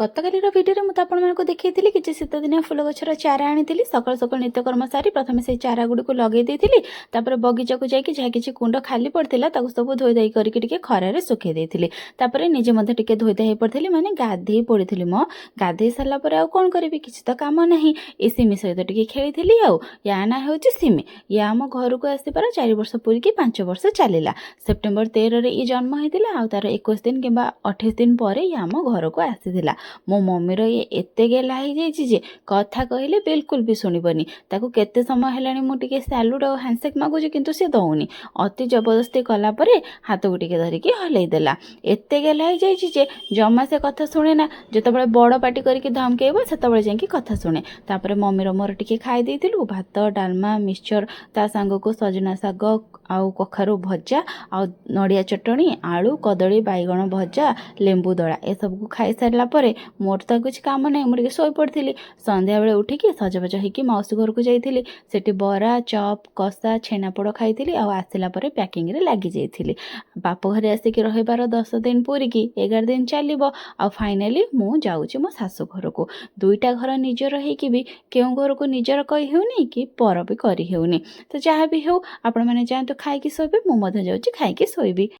गतकालीर video मुझे आपको देखी कि शीतदिनिया फुल गछर चारा आनी सकाल सकाल नित्यकर्म सारी प्रथम से चारा गुड़ी को लगे देती बगीचा को जाकि जहाँ किसी कुंड खाली पड़ता सब धोई धाई करके खरारे सुखे देती निजे टे धोई धाई पड़ी मैंने गाधे पड़ी मो गाधे सारापर आउ कौन करी किसी तो कम ना ये सिमी सहित टे खेली या ना हूँ सिमी या आम घर को आसपार 4 वर्ष पूरी 5 वर्ष चलला सेप्टेम्बर 13 ये जन्म होता तार 21 दिन कि 28 दिन पर ये आम घर को आसी मो मम्मीर ये एते गेला हो कथा कहले बिल्कुल भी शुणबनी ताकू केते समय हेलानी मु टिके सैल्यूट और हैंडसेक मागुची किंतु से दौनी अति जबरदस्ती कला परे हाथ को टिके धरिकी हलैदेला एते गेला हो जमा से कथा शुणे ना जिते बड़ पार्टी करके धमकेब से जाकि कथा शुणे तापर मम्मीर मोर टिके खाई देइथिलु भात डालमा मिक्सचर ता सांग को सजना साग आउ कखारु भजा आ नड़िया चटणी आलू कदली बैगण भजा लेंबू दला ए सब को खाई सारा पर मोर तो कुछ काम ना मुझे शोई पड़ी संध्या बेले उठिकी सजबाज होगी मौसी घर को जाइली सेठी बरा चप कषा छेनापोड़ खाई आसला पैकिंग रे लगी जाइली बाप घरे आसिक रहीबार 10 दिन पूरिकी 11 दिन चलो आ फाइनाली मु जाऊँगी मो शाशु घर को 2टा घर निजर होगी भी क्यों घर को निजर कही होनी कि पर भी करी होनी तो जहाँ भी हो आपण मैंने जातु खाई शोबे मुझे जाऊँगी खाई शोबी।